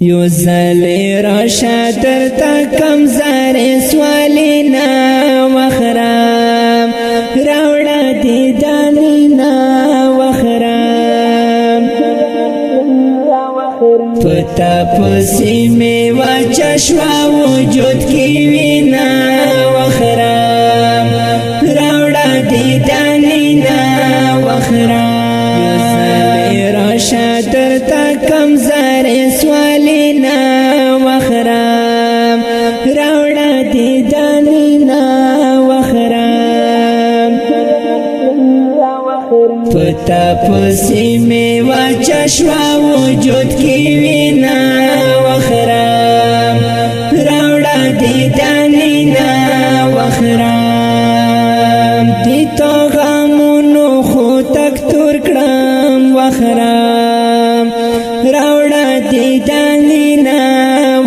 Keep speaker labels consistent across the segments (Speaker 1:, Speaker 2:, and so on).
Speaker 1: یو زلی راشا درتا کم زار سوالینا وخرام راوڑا دیدانینا وخرام پتا پسی میں واچشوا وجود کی وینا وخرام راوڑا دیدانینا وخرام یو زلی راشا درتا کم زار سوالینا وخرام راوڑا دیدانینا وخرام پتا پسی میں واچشوا وجود کی وینا وخرام راوڑا دیدانینا وخرام دی تو غامونو خو تک تور کړم وخرام راوڑا دیدانینا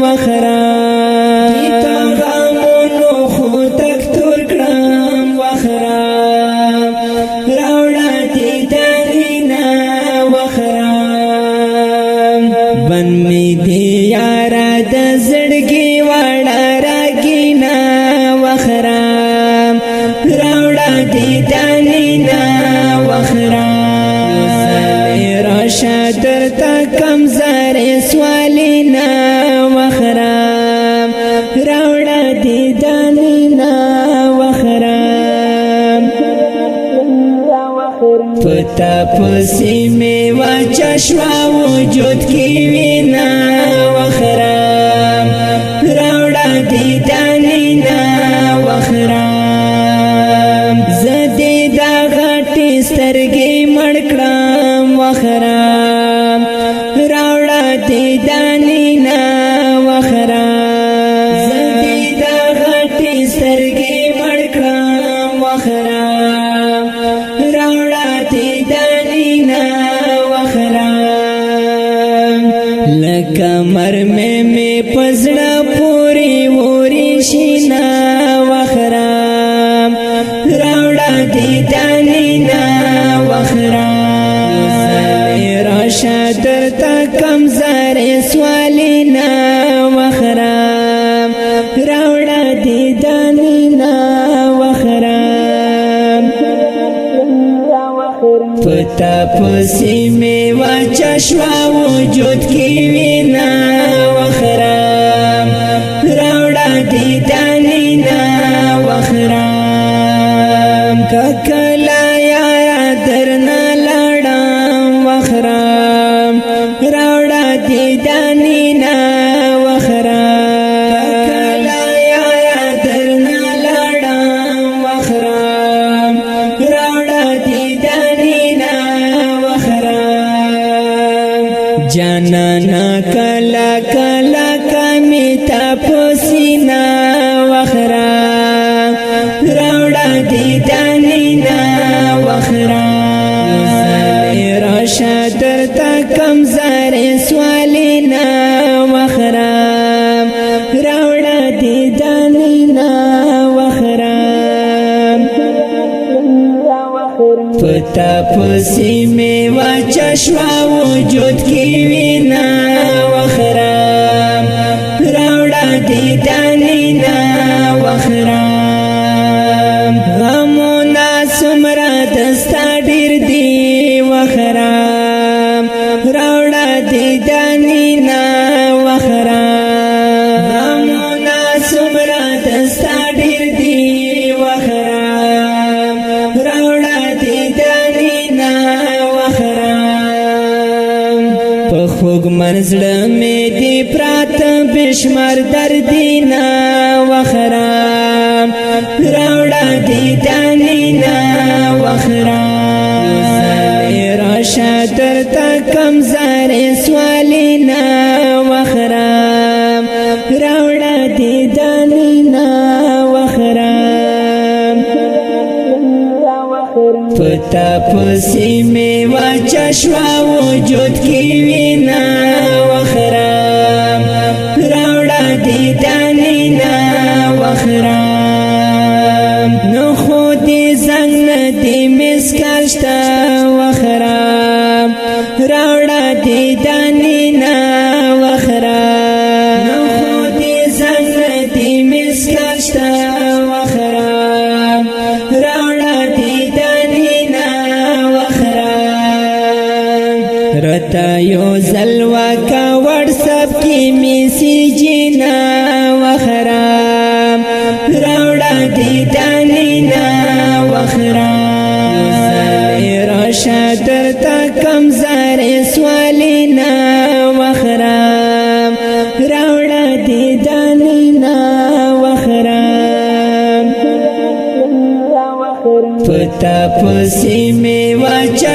Speaker 1: وخرام دی تو غامونو خو تک تور کړم وخرام راوڑا دیدانینا وخرام بن می دی یارا د زړګي وړه راګینا وخرام راوڑا دیدانینا وخرام راشا درتا کم زار سوالینا وخرام راوڑا دیدانینا وخرام پتا پسی میں واچشوا وجود کی وینا وخرام راوڑا دیدانینا وخرام زدی دا غټی سترګې مړکړم وخرام راوڑا دیدانینا وخرام زدی دا غټی سترګې مړکړم وخرام راوڑا دیدانینا وخرام لکه مرمه می پزړه پوری وری شینا وخرام راوڑا دیدانینا وخرام راشا درتا کم زار سوالینا وخرام راوڑا دیدانینا وخرام پتا پسی میں واچشوا وجود کی وینا وخرام راوڑا دیدانینا وخرام ککلا یارا درنا لاړم وخرام راوڑا دیدانینا وخرام ککلا یارا درنا لاړم وخرام راوڑا دیدانینا وخرام جانانا کلا کلا کمیتا پسینا وخرام راوڑا دیدانینا وخرام راشا درتا کم زار سوالینا وخرام راوڑا دیدانینا وخرام پتا پسی میں واچشوا وجود کی وینا وخرام راوڑا دیدانینا وخرام غمونا سمرا دستا ډیر دی وخرام راوڑا دیدانینا وخرام غمونا سمرا دستا ډیر دی وخرام راوڑا دیدانینا وخرام پخوگ منزل میں دی پرات بشمار دردینا وخرام راوڑا دیدانینا وخرام راشا درتا کم زار سوالینا وخرام راوڑا دیدانینا وخرام پتا پسی میں واچشوا وجود کی وینا وخرام راوڑا دیدانینا وخرام نو خودی زنگ ندی مسکاشتا وخرام راوڑا دیدانینا وخرام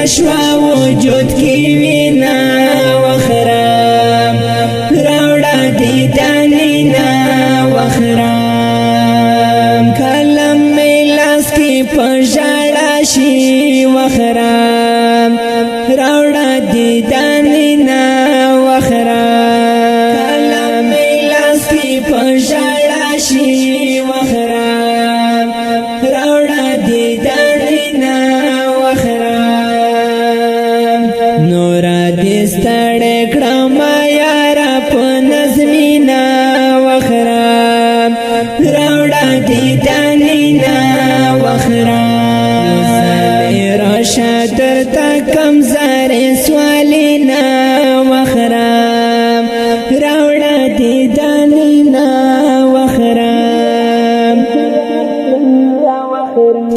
Speaker 1: چشوا وجود کی وینا وخرام راوڑا دیدانینا وخرام کلم میلاس کی پژاڑا شی وخرام راوڑا دیدانینا وخرام کلم میلاس کی پژاڑا شی وخرام راوڑا دیدانینا وخرام نورا دستړ کړم یارا په نظمینا وخرام راوڑا دیدانینا وخرام راشا درتا کمزار سوالینا وخرام راوڑا دیدانینا وخرام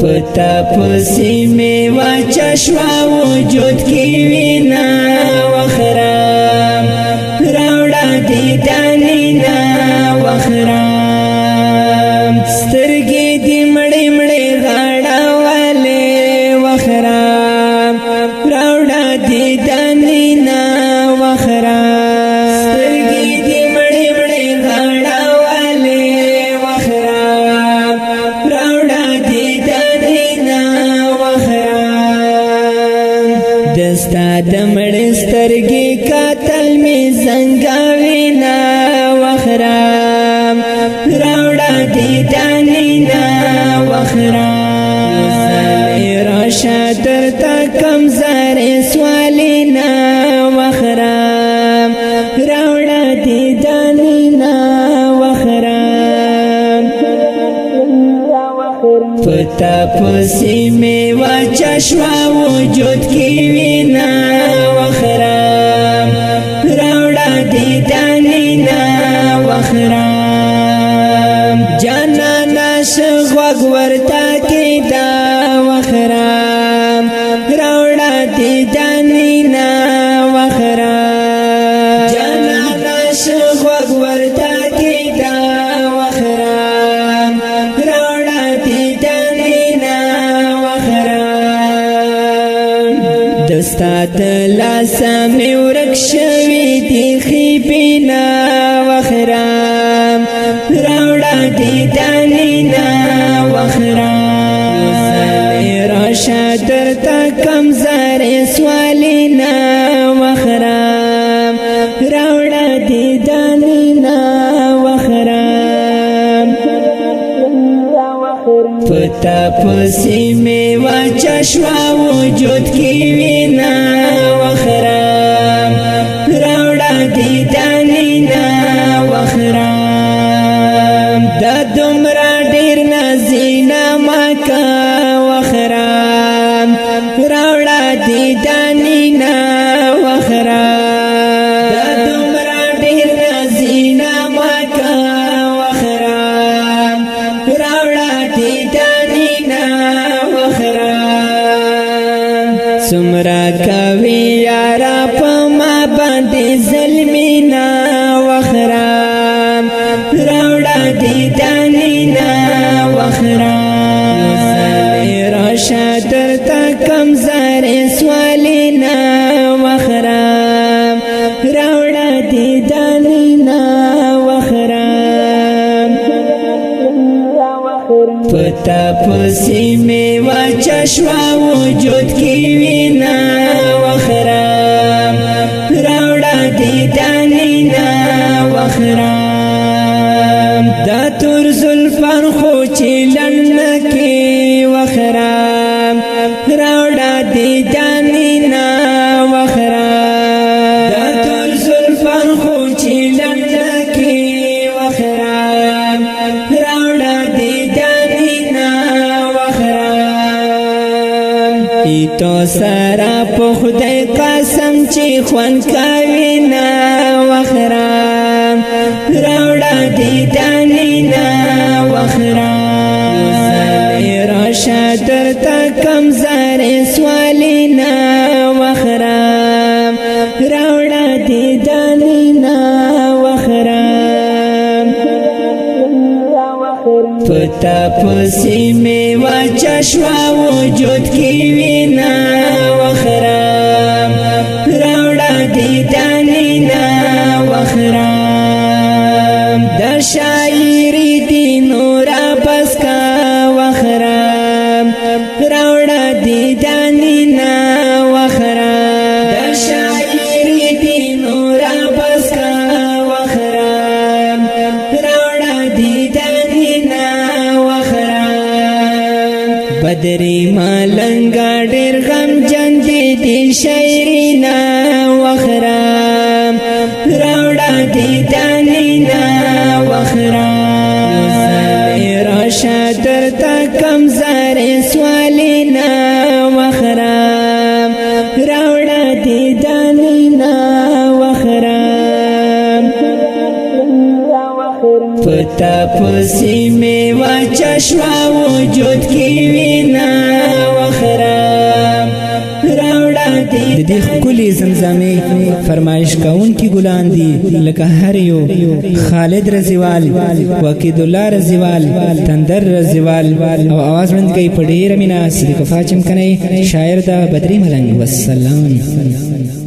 Speaker 1: پتا پسی میں واچشوا وجود کی وینا وخرام راوڑا دیدانینا وخرام سترگی دی مڑی مڑی غاڑا والے وخرام راوڑا دیدانینا وخرام سترگی دی مڑی مڑی غاڑا والے وخرام راوڑا دیدانینا وخرام دستا دمڑ سترگی قاتل میں زنگاوینا وخرام راوڑا دیدانینا وخرام راشا درتا کمزار سوالینا وخرام راوڑا دیدانینا وخرام پتا پسی میں واچشوا وجود کی وینا وخرام راوڑا دیدانینا وخرام جانانا شغوگ ورتا کی دا وخرام راوڑا دیدانینا وخرام جانانا شغوگ ورتا کی دا وخرام راوڑا دیدانینا وخرام دستا دلاسا میں ورکشوی دی خیبینا وخرام راوڑا دیدانینا وخرام راشا درتا کمزار سوالینا وخرام راوڑا دیدانینا وخرام پتا پسی میں واچشوا وجود کی وینا وخرام راوڑا دیدانینا وخرام دا دمرا ډیر نازینا مکا وخرام راوڑا دیدانینا وخرام دا دمرا ډیر نازینا مکا وخرام راوڑا دیدانینا وخرام سمرا کوي یارا پما باندې ظلمینا وخرام راوڑا دیدانینا وخرام راشا درتا کمزار سوالینا وخرام راوڑا دیدانینا وخرام پتا پسی میں واچشوا وجود کی وینا وخرام راوڑا دیدانینا وخرام دا تور زلفان خوچی لنکی وخرام راوڑا دیدانینا وخرام دا تور زلفان خوچی لنکی وخرام راوڑا دیدانینا وخرام ایتو سارا پخدای قسم چی خوان کاوینا وخرام راوڑا دیدانینا وخرام راشا درتا کمزار سوالینا وخرام راوڑا دیدانینا وخرام پتا پسی میں واچشوا وجود کی وینا وخرام دی دانینا وخرا راشا درتا کمزار سوالینا وخرا راوڑا دی دانینا وخرا پتا پسی میں واچشوا وجود کی وینا وخرا د دې ښکلې زمزمې فرمایش کوونکي ګلان دي لکه هر یو خالد رضیوال وکید الله رضیوال تندر رضیوال او आवाज بلند کوي په ډېره مینه صدیق وفا چمکنی شاعر د بدري ملنګ. والسلام.